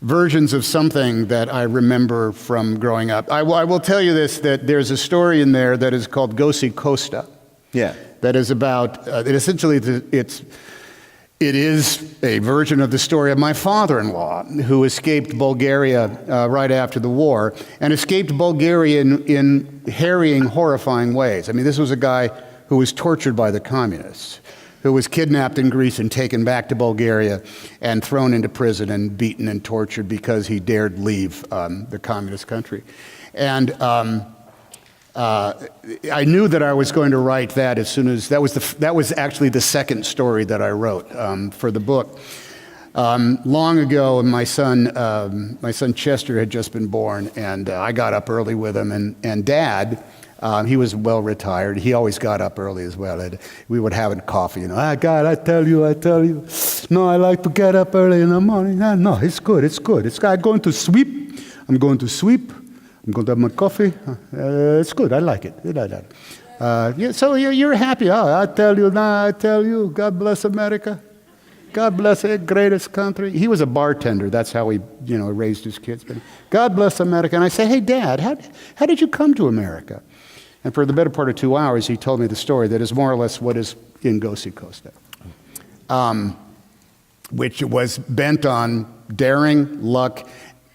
versions of something that I remember from growing up. I will tell you this, that there's a story in there that is called Go See Costa. Yeah. That is about, it is a version of the story of my father-in-law, who escaped Bulgaria right after the war, and escaped Bulgaria in harrying, horrifying ways. I mean, this was a guy who was tortured by the communists, who was kidnapped in Greece and taken back to Bulgaria and thrown into prison and beaten and tortured because he dared leave the communist country. And I knew that I was going to write that as soon as that was actually the second story that I wrote for the book. Long ago, my son Chester had just been born, and I got up early with him. And Dad, he was well retired. He always got up early as well. We would have coffee. God, I tell you. No, I like to get up early in the morning. No, it's good. I'm going to sweep. I'm going to have my coffee. It's good. I like it. Yeah, so you're happy. Oh, I tell you. God bless America. God bless the greatest country. He was a bartender. That's how he, raised his kids. But God bless America. And I say, hey, Dad, how did you come to America? And for the better part of 2 hours, he told me the story that is more or less what is in Go See Costa, which was bent on daring, luck,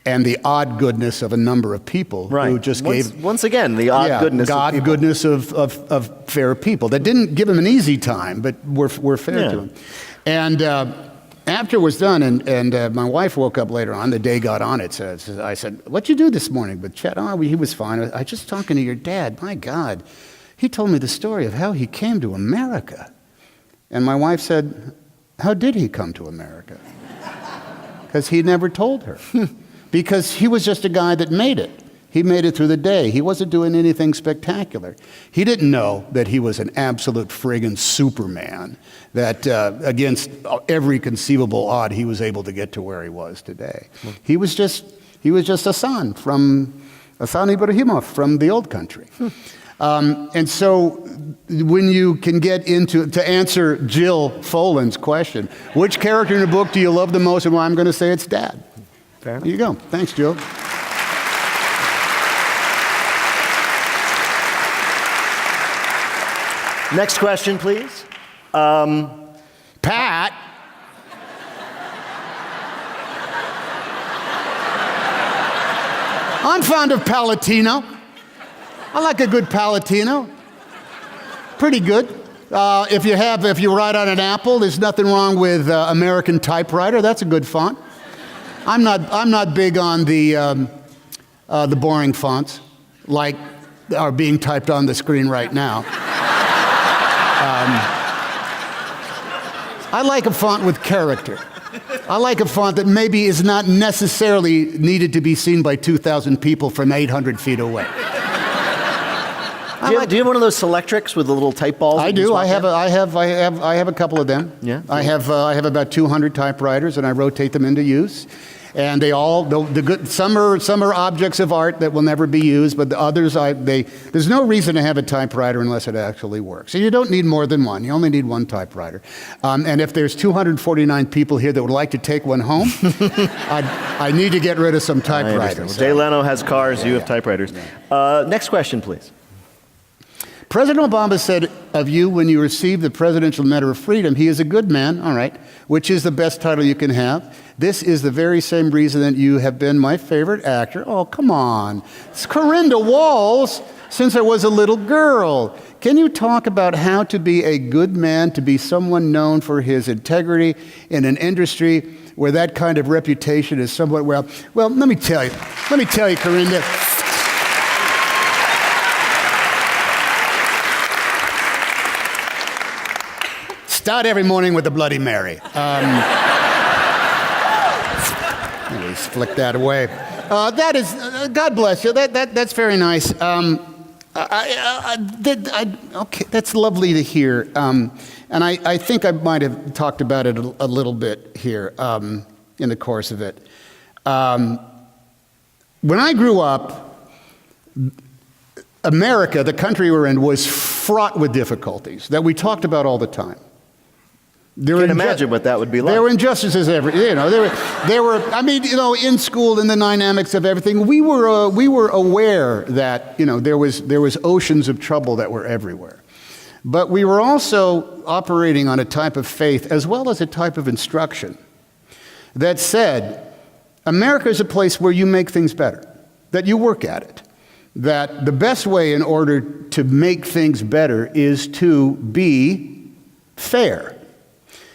and the odd goodness of a number of people who just once again, the odd goodness of people. Goodness of fair people that didn't give him an easy time, but were fair to him. And after it was done, and my wife woke up later on, the day got on it, so I said, what'd you do this morning? But Chet, he was fine. I was just talking to your dad. My God, he told me the story of how he came to America. And my wife said, how did he come to America? Because he never told her. Because he was just a guy that made it. He made it through the day. He wasn't doing anything spectacular. He didn't know that he was an absolute friggin' Superman, that against every conceivable odd, he was able to get to where he was today. He was just a son Ibrahimov from the old country. And so when you can get to answer Jill Folan's question, which character in the book do you love the most? And well, I'm going to say it's Dad. There you go. Thanks, Jill. Next question, please. Pat. I'm fond of Palatino. I like a good Palatino. Pretty good. If you write on an Apple, there's nothing wrong with American typewriter. That's a good font. I'm not big on the boring fonts like are being typed on the screen right now. I like a font with character. I like a font that maybe is not necessarily needed to be seen by 2,000 people from 800 feet away. Do you have one of those Selectrics with the little type balls? I do. I have a couple of them. Yeah. I have about 200 typewriters, and I rotate them into use. And they all the good. Some are objects of art that will never be used, but the others there's no reason to have a typewriter unless it actually works. So you don't need more than one. You only need one typewriter. And if there's 249 people here that would like to take one home, I need to get rid of some typewriters. Jay Leno has cars. You have typewriters. Next question, please. President Obama said of you when you received the Presidential Medal of Freedom, he is a good man, all right, which is the best title you can have. This is the very same reason that you have been my favorite actor. Oh, come on. It's Corinda Walls since I was a little girl. Can you talk about how to be a good man, to be someone known for his integrity in an industry where that kind of reputation is somewhat, well, let me tell you, Corinda. Start every morning with a Bloody Mary. Please flick that away. That is, God bless you. That's very nice. Okay, that's lovely to hear. And I think I might have talked about it a little bit here in the course of it. When I grew up, America, the country we're in, was fraught with difficulties that we talked about all the time. You can imagine what that would be like. There were injustices there were, in school, in the dynamics of everything, we were aware that, there was oceans of trouble that were everywhere. But we were also operating on a type of faith as well as a type of instruction that said, America is a place where you make things better, that you work at it, that the best way in order to make things better is to be fair.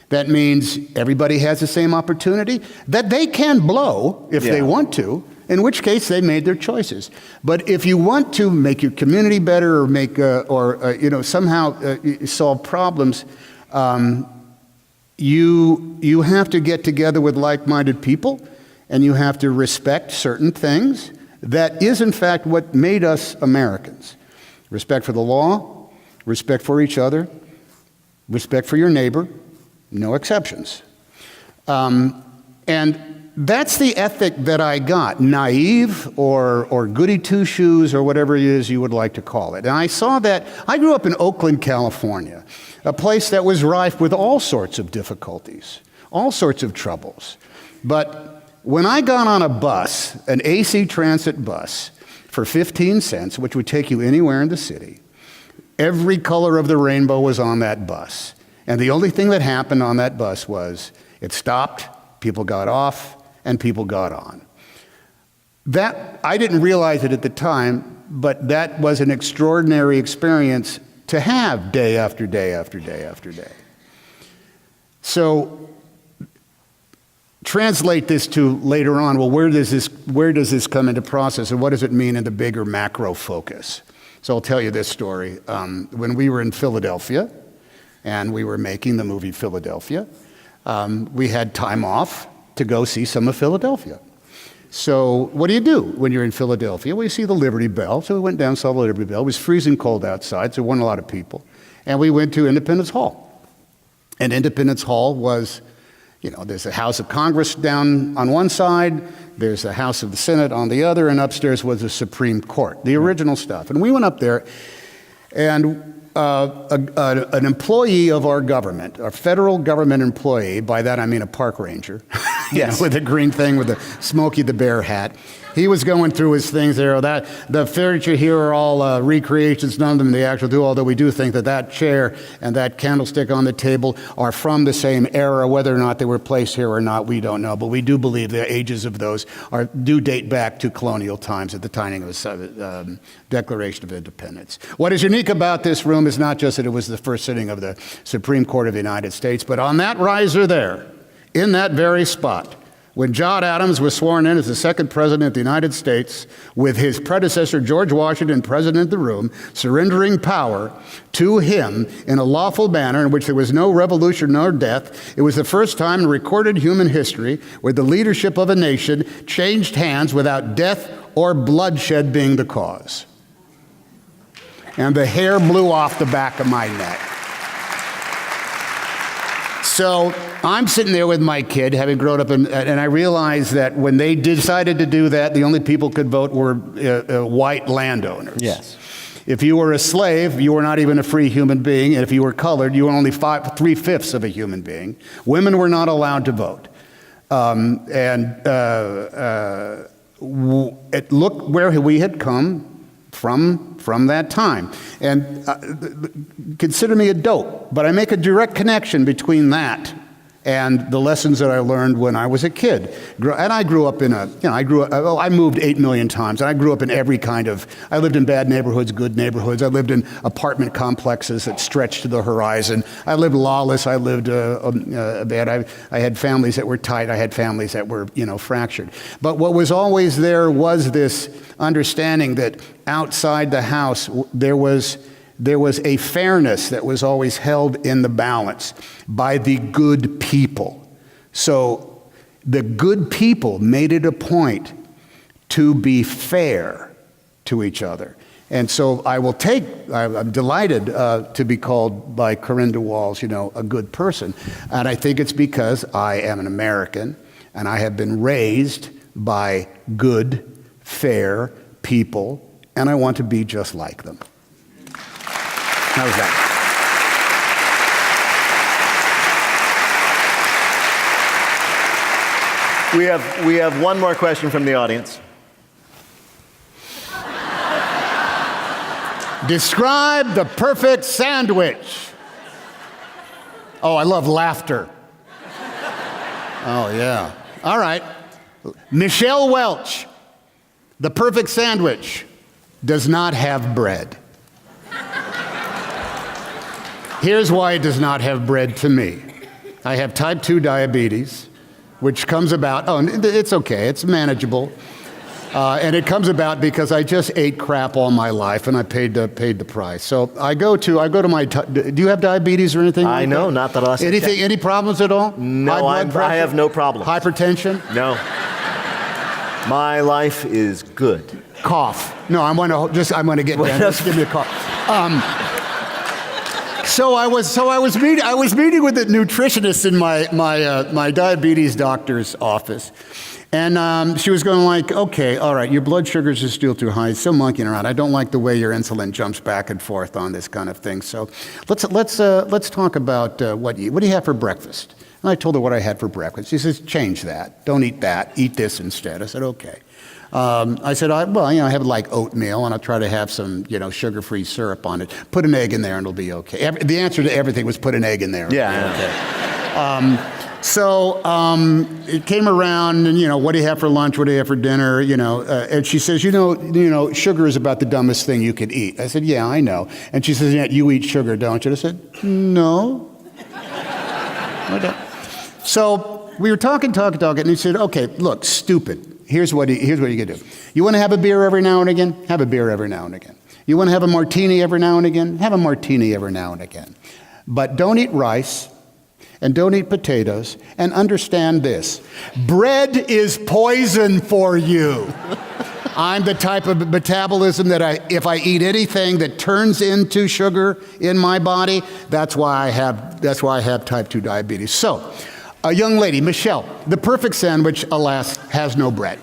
That means everybody has the same opportunity, that they can blow if they want to, in which case they made their choices. But if you want to make your community better or make somehow solve problems, you have to get together with like-minded people, and you have to respect certain things. That is, in fact, what made us Americans. Respect for the law, respect for each other, respect for your neighbor. No exceptions. And that's the ethic that I got, naive or goody two-shoes or whatever it is you would like to call it. And I saw that. I grew up in Oakland, California, a place that was rife with all sorts of difficulties, all sorts of troubles. But when I got on a bus, an AC transit bus, for 15 cents, which would take you anywhere in the city, every color of the rainbow was on that bus. And the only thing that happened on that bus was it stopped, people got off, and people got on. That, I didn't realize it at the time, but that was an extraordinary experience to have day after day after day after day. So translate this to later on, well, where does this come into process, and what does it mean in the bigger macro focus? So I'll tell you this story. When we were in Philadelphia, and we were making the movie Philadelphia, we had time off to go see some of Philadelphia. So what do you do when you're in Philadelphia? Well, you see the Liberty Bell. So we went down, saw the Liberty Bell. It was freezing cold outside, so there weren't a lot of people. And we went to Independence Hall. And Independence Hall was, you know, there's a House of Congress down on one side, there's a House of the Senate on the other, and upstairs was the Supreme Court, the original stuff. And we went up there, and an employee of our government, a federal government employee, by that I mean a park ranger, yes, with a green thing with a Smokey the Bear hat. He was going through his things there. That the furniture here are all recreations, none of them the actual do, although we do think that that chair and that candlestick on the table are from the same era. Whether or not they were placed here or not, we don't know. But we do believe the ages of those do date back to colonial times at the time of the Declaration of Independence. What is unique about this room is not just that it was the first sitting of the Supreme Court of the United States, but on that riser there, in that very spot, when John Adams was sworn in as the second president of the United States, with his predecessor George Washington president of the room, surrendering power to him in a lawful manner in which there was no revolution nor death, it was the first time in recorded human history where the leadership of a nation changed hands without death or bloodshed being the cause. And the hair blew off the back of my neck. So I'm sitting there with my kid, having grown up, and I realized that when they decided to do that, the only people could vote were white landowners. Yes. If you were a slave, you were not even a free human being, and if you were colored, you were only 3/5 of a human being. Women were not allowed to vote. Look where we had come from that time. And consider me a dope, but I make a direct connection between that and the lessons that I learned when I was a kid. And I grew up in I moved 8 million times. And I grew up in every kind of, I lived in bad neighborhoods, good neighborhoods. I lived in apartment complexes that stretched to the horizon. I lived lawless. I lived bad. I had families that were tight. I had families that were, fractured. But what was always there was this understanding that outside the house, there was a fairness that was always held in the balance by the good people. So the good people made it a point to be fair to each other. And so I'm delighted to be called by Corinda Walls, a good person. And I think it's because I am an American and I have been raised by good, fair people, and I want to be just like them. How's that? We have one more question from the audience. Describe the perfect sandwich. Oh, I love laughter. Oh, yeah. All right. Michelle Welch. The perfect sandwich does not have bread. Here's why it does not have bread to me. I have type 2 diabetes, which comes about, it's okay, it's manageable. And it comes about because I just ate crap all my life and I paid the price. So I go to my, do you have diabetes or anything? I know, not that I'll ask. Any problems at all? No, I have no problem. Hypertension? No. My life is good. Cough. No, I'm going to get down. Just give me a cough. So I was meeting with a nutritionist in my diabetes doctor's office, and she was going like, okay, all right, your blood sugars are still too high. It's still monkeying around. I don't like the way your insulin jumps back and forth on this kind of thing. So let's talk about what do you have for breakfast? And I told her what I had for breakfast. She says, change that. Don't eat that. Eat this instead. I said, okay. I said, I have like oatmeal, and I'll try to have some, sugar-free syrup on it. Put an egg in there, and it'll be okay. The answer to everything was put an egg in there. Yeah. Okay. So it came around, and what do you have for lunch? What do you have for dinner? And she says, sugar is about the dumbest thing you could eat. I said, yeah, I know. And she says, yeah, you eat sugar, don't you? I said, no, I don't. So we were talking, and he said, okay, look, stupid. Here's what you can do. You want to have a beer every now and again? Have a beer every now and again. You want to have a martini every now and again? Have a martini every now and again. But don't eat rice, and don't eat potatoes, and understand this. Bread is poison for you. I'm the type of metabolism that if I eat anything that turns into sugar in my body, that's why I have type 2 diabetes. So, a young lady, Michelle, the perfect sandwich, alas, has no bread.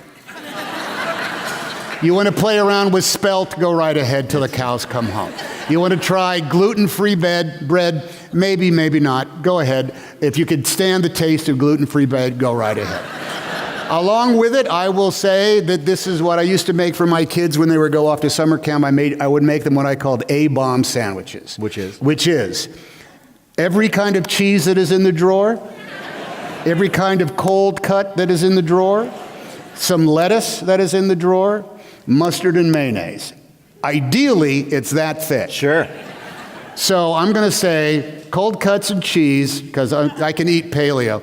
You want to play around with spelt, go right ahead till the cows come home. You want to try gluten-free bread, maybe, maybe not, go ahead. If you could stand the taste of gluten-free bread, go right ahead. Along with it, I will say that this is what I used to make for my kids when they would go off to summer camp. I would make them what I called A-bomb sandwiches. Which is every kind of cheese that is in the drawer, every kind of cold cut that is in the drawer, some lettuce that is in the drawer, mustard and mayonnaise. Ideally, it's that thick. Sure. So I'm going to say cold cuts and cheese, because I can eat paleo,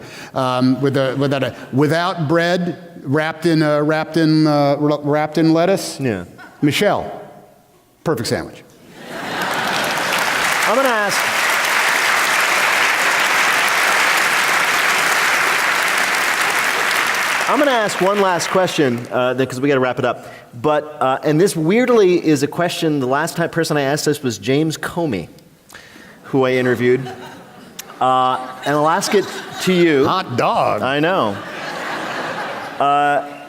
without bread, wrapped in lettuce. Yeah. Michelle, perfect sandwich. I'm going to ask. I'm going to ask one last question, because we got to wrap it up. But and this weirdly is a question. The last person I asked this was James Comey, who I interviewed, and I'll ask it to you. Hot dog. I know. I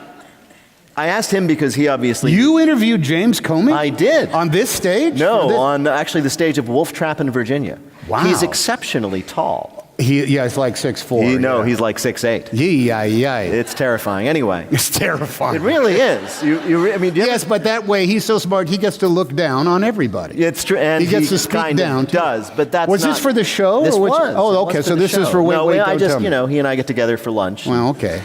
asked him because he obviously. You interviewed James Comey? I did. On this stage? No, on actually the stage of Wolf Trap in Virginia. Wow. He's exceptionally tall. He's like 6'4". He's like 6'8". Yeah. It's terrifying. Anyway. It's terrifying. It really is. Yes, but that way he's so smart he gets to look down on everybody. It's true, and he gets to speak down. Does, but that's was this for the show? This was. Oh, okay. So this is for wait. I just he and I get together for lunch. Well, okay.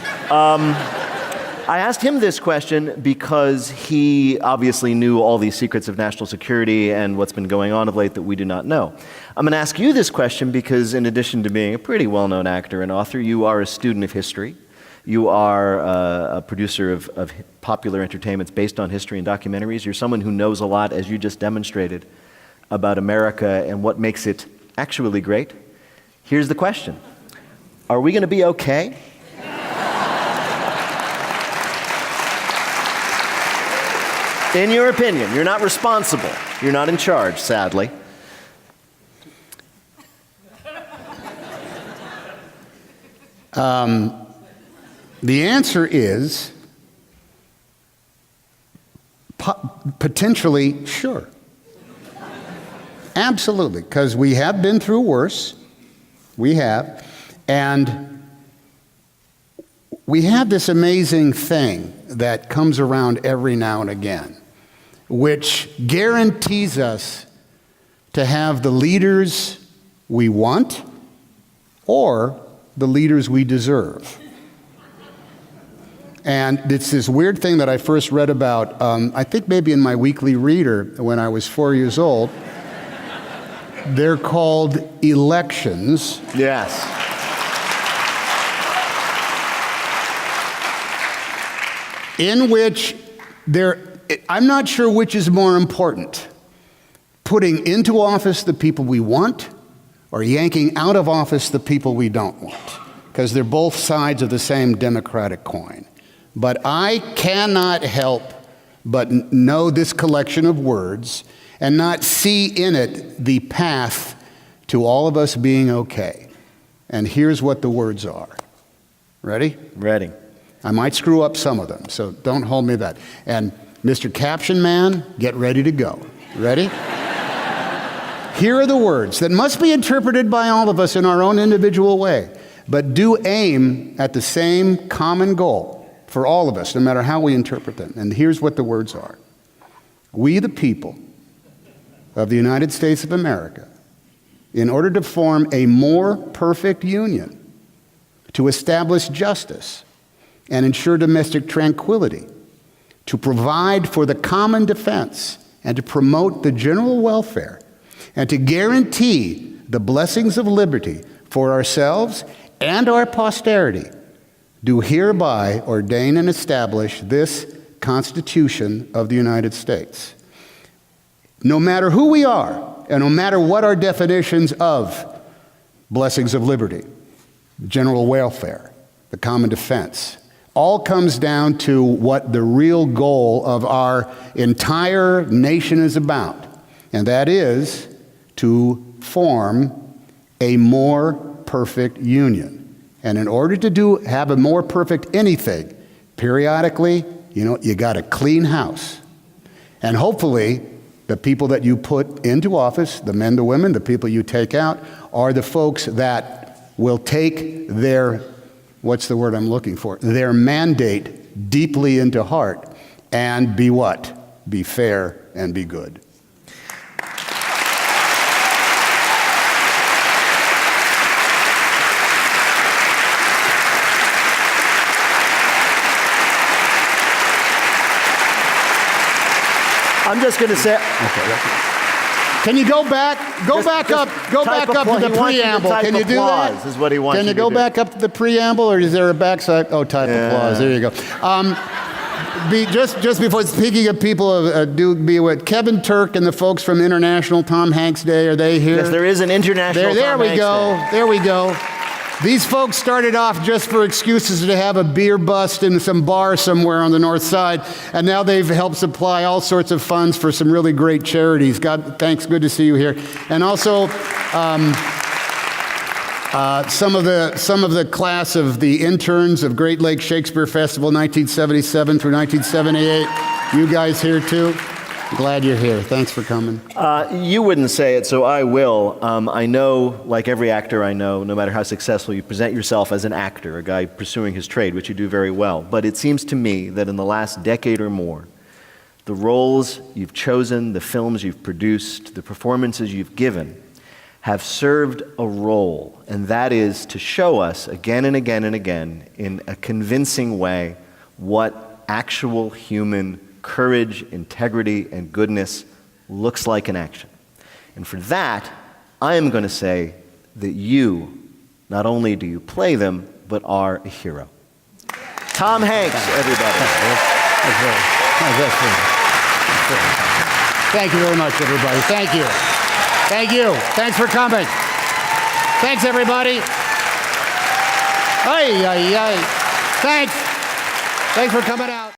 I asked him this question because he obviously knew all these secrets of national security and what's been going on of late that we do not know. I'm going to ask you this question because in addition to being a pretty well-known actor and author, you are a student of history. You are a producer of popular entertainments based on history and documentaries. You're someone who knows a lot, as you just demonstrated, about America and what makes it actually great. Here's the question. Are we going to be okay? In your opinion, you're not responsible. You're not in charge, sadly. The answer is potentially sure. Absolutely, because we have been through worse. We have. And we have this amazing thing that comes around every now and again, which guarantees us to have the leaders we want or the leaders we deserve. And it's this weird thing that I first read about, I think maybe in my weekly reader when I was 4 years old. They're called elections. Yes. In which I'm not sure which is more important, putting into office the people we want or yanking out of office the people we don't want, because they're both sides of the same Democratic coin. But I cannot help but know this collection of words and not see in it the path to all of us being okay. And here's what the words are. Ready? Ready. I might screw up some of them, so don't hold me that. And Mr. Caption Man, get ready to go. Ready? Here are the words that must be interpreted by all of us in our own individual way. but do aim at the same common goal for all of us, no matter how we interpret them. And here's what the words are. We, the people of the United States of America, in order to form a more perfect union, to establish justice and ensure domestic tranquility, to provide for the common defense and to promote the general welfare, and to guarantee the blessings of liberty for ourselves and our posterity, do hereby ordain and establish this Constitution of the United States. No matter who we are, and no matter what our definitions of blessings of liberty, general welfare, the common defense, all comes down to what the real goal of our entire nation is about, and that is to form a more perfect union. And in order to have a more perfect anything, periodically, you got to clean house. And hopefully, the people that you put into office, the men, the women, the people you take out, are the folks that will take their, what's the word I'm looking for, their mandate deeply into heart and be what? Be fair and be good. I'm just going to say. Can you go back up to the preamble? Can you do that? Is what he wants. Can you go back up to the preamble, or is there a backside? Oh, type applause. There you go. Just before, speaking of people, do be with Kevin Turk and the folks from International Tom Hanks Day. Are they here? Yes, there is an international. There Tom we Hanks go. Day. There we go. These folks started off just for excuses to have a beer bust in some bar somewhere on the north side, and now they've helped supply all sorts of funds for some really great charities. God, thanks. Good to see you here. And also, some of the class of the interns of Great Lakes Shakespeare Festival, 1977 through 1978. You guys here too? Glad you're here. Thanks for coming. You wouldn't say it, so I will. I know, like every actor I know, no matter how successful, you present yourself as an actor, a guy pursuing his trade, which you do very well. But it seems to me that in the last decade or more, the roles you've chosen, the films you've produced, the performances you've given, have served a role, and that is to show us again and again and again in a convincing way what actual human courage, integrity, and goodness looks like in action. And for that, I am going to say that you, not only do you play them, but are a hero. Tom Hanks, everybody. Thank you very much, everybody. Thank you. Thank you. Thanks for coming. Thanks, everybody. Thanks. Thanks for coming out.